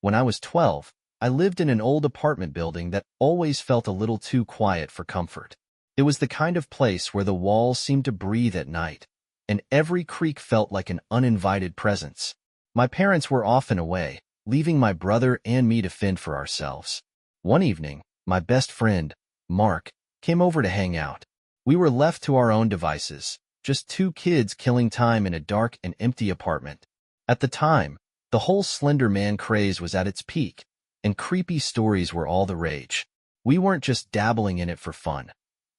When I was 12, I lived in an old apartment building that always felt a little too quiet for comfort. It was the kind of place where the walls seemed to breathe at night, and every creak felt like an uninvited presence. My parents were often away, leaving my brother and me to fend for ourselves. One evening, my best friend, Mark, came over to hang out. We were left to our own devices, just two kids killing time in a dark and empty apartment. At the time, the whole Slender Man craze was at its peak, and creepy stories were all the rage. We weren't just dabbling in it for fun.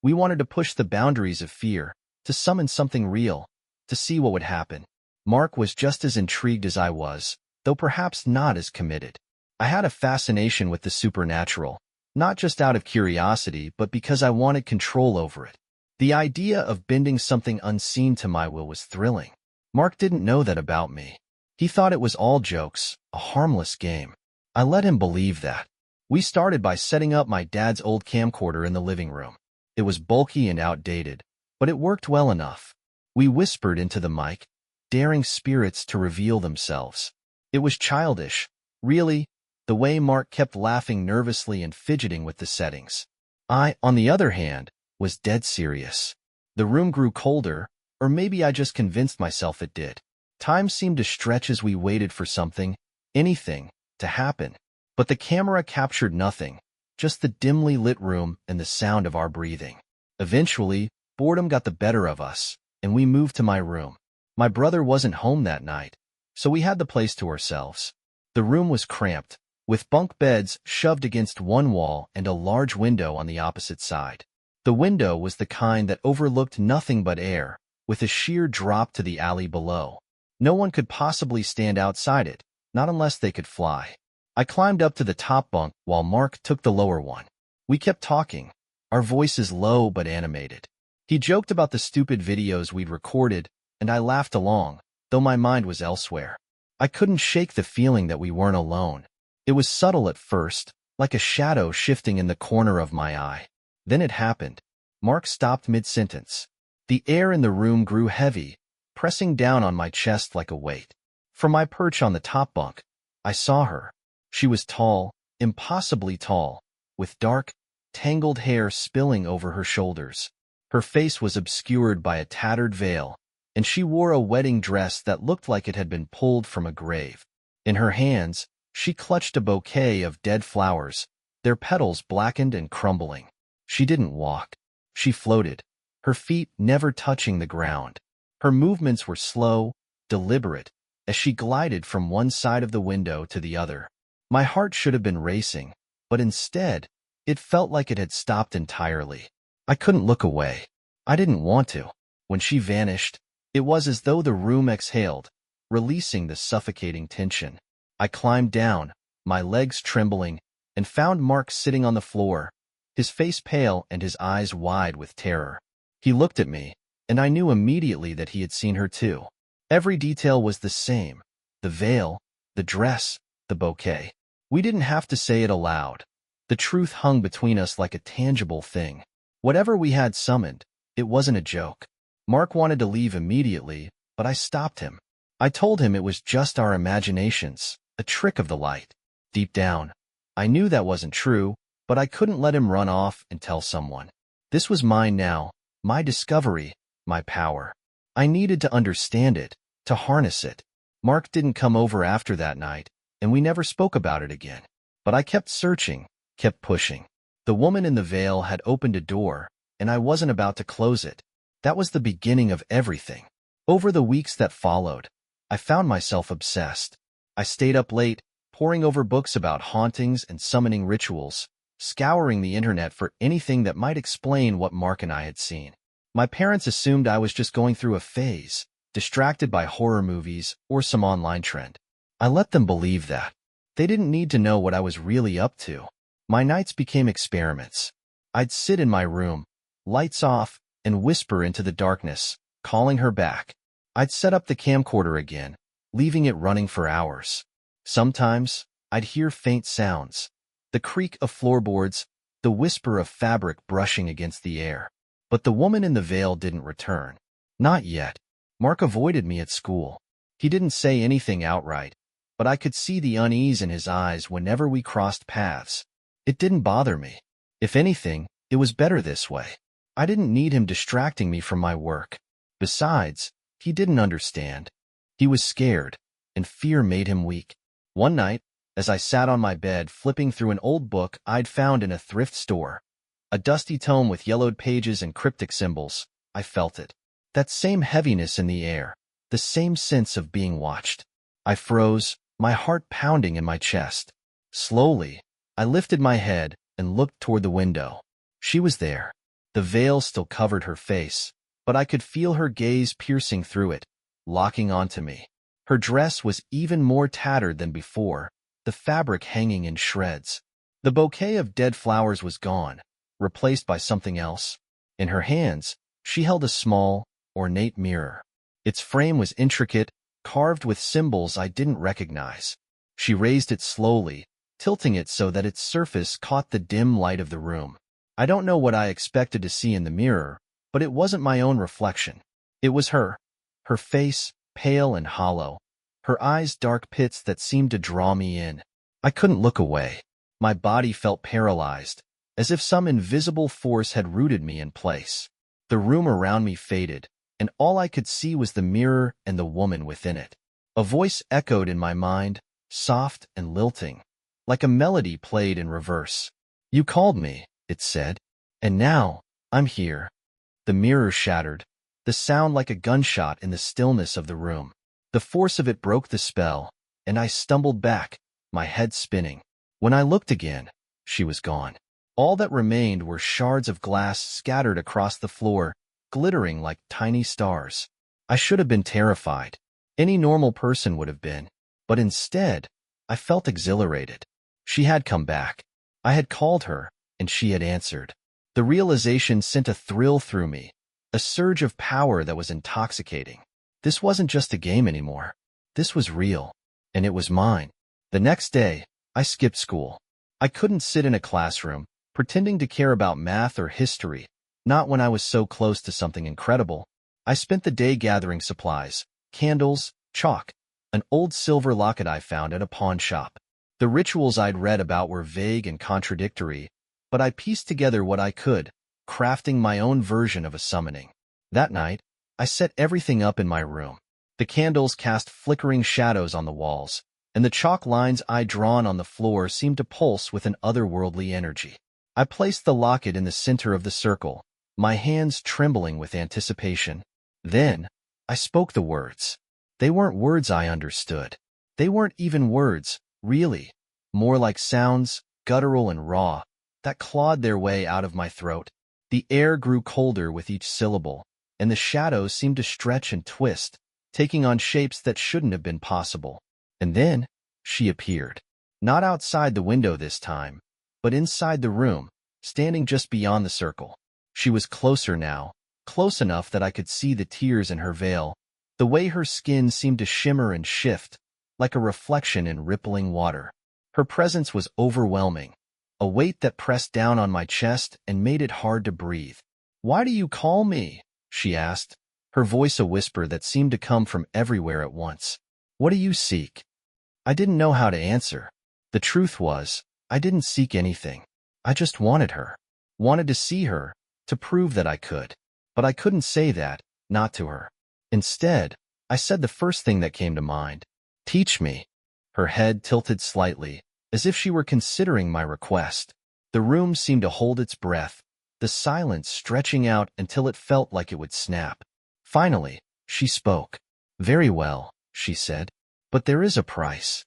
We wanted to push the boundaries of fear, to summon something real, to see what would happen. Mark was just as intrigued as I was, though perhaps not as committed. I had a fascination with the supernatural, not just out of curiosity, but because I wanted control over it. The idea of bending something unseen to my will was thrilling. Mark didn't know that about me. He thought it was all jokes, a harmless game. I let him believe that. We started by setting up my dad's old camcorder in the living room. It was bulky and outdated, but it worked well enough. We whispered into the mic, daring spirits to reveal themselves. It was childish, really, the way Mark kept laughing nervously and fidgeting with the settings. I, on the other hand, was dead serious. The room grew colder, or maybe I just convinced myself it did. Time seemed to stretch as we waited for something, anything, to happen. But the camera captured nothing, just the dimly lit room and the sound of our breathing. Eventually, boredom got the better of us, and we moved to my room. My brother wasn't home that night, so we had the place to ourselves. The room was cramped, with bunk beds shoved against one wall and a large window on the opposite side. The window was the kind that overlooked nothing but air, with a sheer drop to the alley below. No one could possibly stand outside it, not unless they could fly. I climbed up to the top bunk while Mark took the lower one. We kept talking, our voices low but animated. He joked about the stupid videos we'd recorded, and I laughed along, though my mind was elsewhere. I couldn't shake the feeling that we weren't alone. It was subtle at first, like a shadow shifting in the corner of my eye. Then it happened. Mark stopped mid-sentence. The air in the room grew heavy, pressing down on my chest like a weight. From my perch on the top bunk, I saw her. She was tall, impossibly tall, with dark, tangled hair spilling over her shoulders. Her face was obscured by a tattered veil, and she wore a wedding dress that looked like it had been pulled from a grave. In her hands, she clutched a bouquet of dead flowers, their petals blackened and crumbling. She didn't walk. She floated, her feet never touching the ground. Her movements were slow, deliberate, as she glided from one side of the window to the other. My heart should have been racing, but instead, it felt like it had stopped entirely. I couldn't look away. I didn't want to. When she vanished, it was as though the room exhaled, releasing the suffocating tension. I climbed down, my legs trembling, and found Mark sitting on the floor, his face pale and his eyes wide with terror. He looked at me, and I knew immediately that he had seen her too. Every detail was the same: the veil, the dress, the bouquet. We didn't have to say it aloud. The truth hung between us like a tangible thing. Whatever we had summoned, it wasn't a joke. Mark wanted to leave immediately, but I stopped him. I told him it was just our imaginations, a trick of the light. Deep down, I knew that wasn't true, but I couldn't let him run off and tell someone. This was mine now, my discovery, my power. I needed to understand it, to harness it. Mark didn't come over after that night, and we never spoke about it again. But I kept searching, kept pushing. The woman in the veil had opened a door, and I wasn't about to close it. That was the beginning of everything. Over the weeks that followed, I found myself obsessed. I stayed up late, poring over books about hauntings and summoning rituals, scouring the internet for anything that might explain what Mark and I had seen. My parents assumed I was just going through a phase, distracted by horror movies or some online trend. I let them believe that. They didn't need to know what I was really up to. My nights became experiments. I'd sit in my room, lights off, and whisper into the darkness, calling her back. I'd set up the camcorder again, leaving it running for hours. Sometimes, I'd hear faint sounds, the creak of floorboards, the whisper of fabric brushing against the air. But the woman in the veil didn't return. Not yet. Mark avoided me at school. He didn't say anything outright, but I could see the unease in his eyes whenever we crossed paths. It didn't bother me. If anything, it was better this way. I didn't need him distracting me from my work. Besides, he didn't understand. He was scared, and fear made him weak. One night, as I sat on my bed flipping through an old book I'd found in a thrift store, a dusty tome with yellowed pages and cryptic symbols, I felt it. That same heaviness in the air, the same sense of being watched. I froze, my heart pounding in my chest. Slowly, I lifted my head and looked toward the window. She was there. The veil still covered her face, but I could feel her gaze piercing through it, locking onto me. Her dress was even more tattered than before, the fabric hanging in shreds. The bouquet of dead flowers was gone, replaced by something else. In her hands, she held a small, ornate mirror. Its frame was intricate, carved with symbols I didn't recognize. She raised it slowly, tilting it so that its surface caught the dim light of the room. I don't know what I expected to see in the mirror, but it wasn't my own reflection. It was her. Her face, pale and hollow. Her eyes dark pits that seemed to draw me in. I couldn't look away. My body felt paralyzed, as if some invisible force had rooted me in place. The room around me faded, and all I could see was the mirror and the woman within it. A voice echoed in my mind, soft and lilting, like a melody played in reverse. "You called me," it said, "and now I'm here." The mirror shattered, the sound like a gunshot in the stillness of the room. The force of it broke the spell, and I stumbled back, my head spinning. When I looked again, she was gone. All that remained were shards of glass scattered across the floor, glittering like tiny stars. I should have been terrified. Any normal person would have been. But instead, I felt exhilarated. She had come back. I had called her, and she had answered. The realization sent a thrill through me, a surge of power that was intoxicating. This wasn't just a game anymore. This was real, and it was mine. The next day, I skipped school. I couldn't sit in a classroom, pretending to care about math or history, not when I was so close to something incredible. I spent the day gathering supplies, candles, chalk, an old silver locket I found at a pawn shop. The rituals I'd read about were vague and contradictory, but I pieced together what I could, crafting my own version of a summoning. That night, I set everything up in my room. The candles cast flickering shadows on the walls, and the chalk lines I'd drawn on the floor seemed to pulse with an otherworldly energy. I placed the locket in the center of the circle, my hands trembling with anticipation. Then, I spoke the words. They weren't words I understood. They weren't even words, really. More like sounds, guttural and raw, that clawed their way out of my throat. The air grew colder with each syllable, and the shadows seemed to stretch and twist, taking on shapes that shouldn't have been possible. And then, she appeared. Not outside the window this time, but inside the room, standing just beyond the circle. She was closer now, close enough that I could see the tears in her veil, the way her skin seemed to shimmer and shift, like a reflection in rippling water. Her presence was overwhelming, a weight that pressed down on my chest and made it hard to breathe. "Why do you call me?" she asked, her voice a whisper that seemed to come from everywhere at once. "What do you seek?" I didn't know how to answer. The truth was, I didn't seek anything. I just wanted her. Wanted to see her, to prove that I could. But I couldn't say that, not to her. Instead, I said the first thing that came to mind. "Teach me." Her head tilted slightly, as if she were considering my request. The room seemed to hold its breath, the silence stretching out until it felt like it would snap. Finally, she spoke. "Very well," she said, "but there is a price."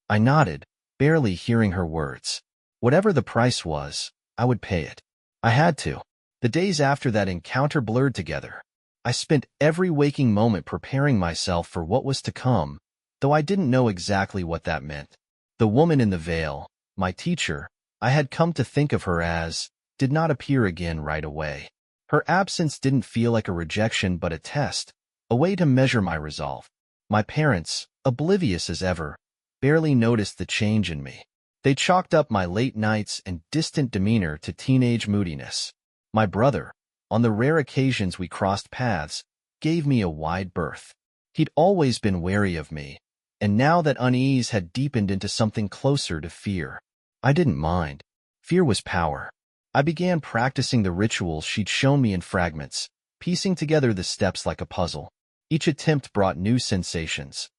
I nodded, barely hearing her words. Whatever the price was, I would pay it. I had to. The days after that encounter blurred together. I spent every waking moment preparing myself for what was to come, though I didn't know exactly what that meant. The woman in the veil, my teacher, I had come to think of her as, did not appear again right away. Her absence didn't feel like a rejection but a test, a way to measure my resolve. My parents, oblivious as ever, barely noticed the change in me. They chalked up my late nights and distant demeanor to teenage moodiness. My brother, on the rare occasions we crossed paths, gave me a wide berth. He'd always been wary of me, and now that unease had deepened into something closer to fear. I didn't mind. Fear was power. I began practicing the rituals she'd shown me in fragments, piecing together the steps like a puzzle. Each attempt brought new sensations.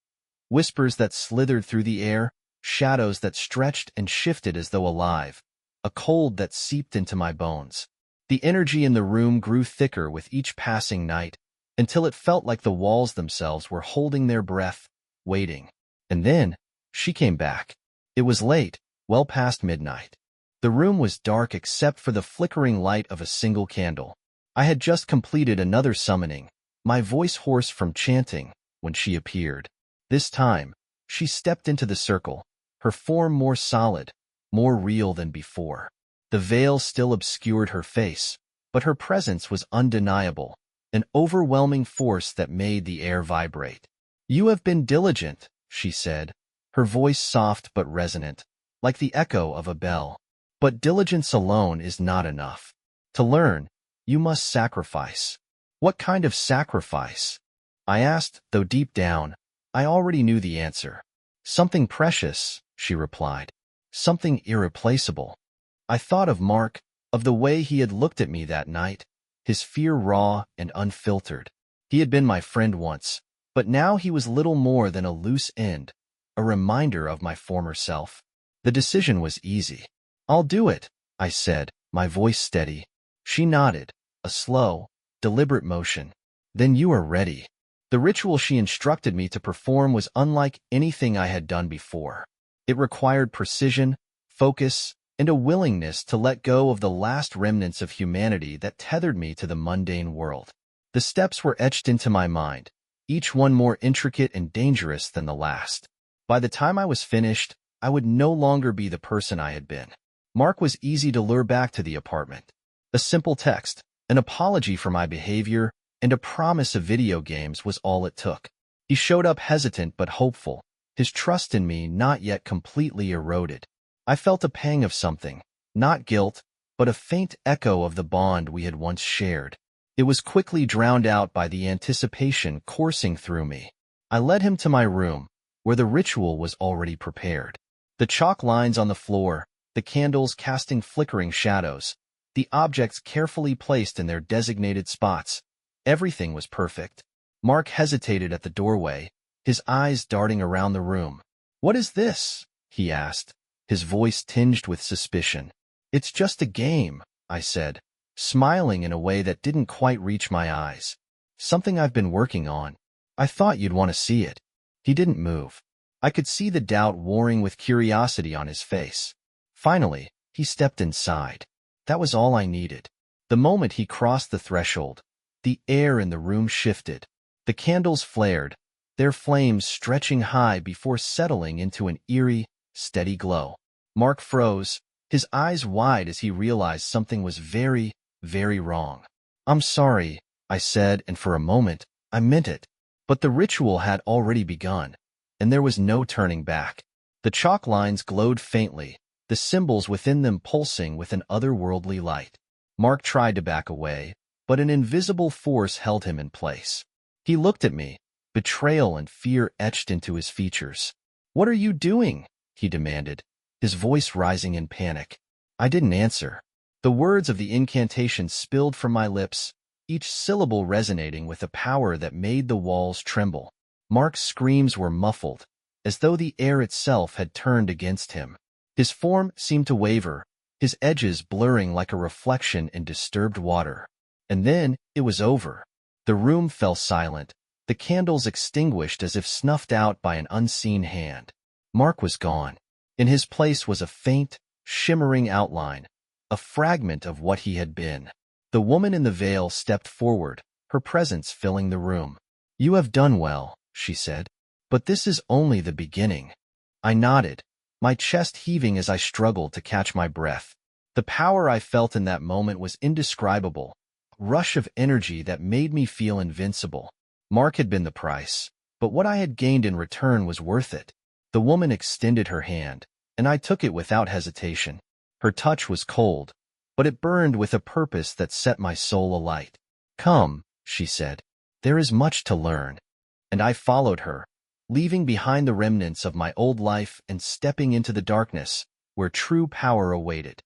Whispers that slithered through the air, shadows that stretched and shifted as though alive, a cold that seeped into my bones. The energy in the room grew thicker with each passing night, until it felt like the walls themselves were holding their breath, waiting. And then, she came back. It was late, well past midnight. The room was dark except for the flickering light of a single candle. I had just completed another summoning, my voice hoarse from chanting, when she appeared. This time, she stepped into the circle, her form more solid, more real than before. The veil still obscured her face, but her presence was undeniable, an overwhelming force that made the air vibrate. "You have been diligent," she said, her voice soft but resonant, like the echo of a bell. "But diligence alone is not enough. To learn, you must sacrifice." "What kind of sacrifice?" I asked, though deep down, I already knew the answer. "Something precious," she replied. "Something irreplaceable." I thought of Mark, of the way he had looked at me that night, his fear raw and unfiltered. He had been my friend once, but now he was little more than a loose end, a reminder of my former self. The decision was easy. "I'll do it," I said, my voice steady. She nodded, a slow, deliberate motion. "Then you are ready." The ritual she instructed me to perform was unlike anything I had done before. It required precision, focus, and a willingness to let go of the last remnants of humanity that tethered me to the mundane world. The steps were etched into my mind, each one more intricate and dangerous than the last. By the time I was finished, I would no longer be the person I had been. Mark was easy to lure back to the apartment. A simple text, an apology for my behavior, and a promise of video games was all it took. He showed up hesitant but hopeful, his trust in me not yet completely eroded. I felt a pang of something, not guilt, but a faint echo of the bond we had once shared. It was quickly drowned out by the anticipation coursing through me. I led him to my room, where the ritual was already prepared. The chalk lines on the floor, the candles casting flickering shadows, the objects carefully placed in their designated spots. Everything was perfect. Mark hesitated at the doorway, his eyes darting around the room. "What is this?" he asked, his voice tinged with suspicion. "It's just a game," I said, smiling in a way that didn't quite reach my eyes. "Something I've been working on. I thought you'd want to see it." He didn't move. I could see the doubt warring with curiosity on his face. Finally, he stepped inside. That was all I needed. The moment he crossed the threshold, the air in the room shifted. The candles flared, their flames stretching high before settling into an eerie, steady glow. Mark froze, his eyes wide as he realized something was very, very wrong. "I'm sorry," I said, and for a moment, I meant it. But the ritual had already begun, and there was no turning back. The chalk lines glowed faintly, the symbols within them pulsing with an otherworldly light. Mark tried to back away, but an invisible force held him in place. He looked at me, betrayal and fear etched into his features. "What are you doing?" he demanded, his voice rising in panic. I didn't answer. The words of the incantation spilled from my lips, each syllable resonating with a power that made the walls tremble. Mark's screams were muffled, as though the air itself had turned against him. His form seemed to waver, his edges blurring like a reflection in disturbed water. And then it was over. The room fell silent, the candles extinguished as if snuffed out by an unseen hand. Mark was gone. In his place was a faint, shimmering outline, a fragment of what he had been. The woman in the veil stepped forward, her presence filling the room. "You have done well," she said. "But this is only the beginning." I nodded, my chest heaving as I struggled to catch my breath. The power I felt in that moment was indescribable, a rush of energy that made me feel invincible. Mark had been the price, but what I had gained in return was worth it. The woman extended her hand, and I took it without hesitation. Her touch was cold, but it burned with a purpose that set my soul alight. "Come," she said, "there is much to learn." And I followed her, leaving behind the remnants of my old life and stepping into the darkness where true power awaited.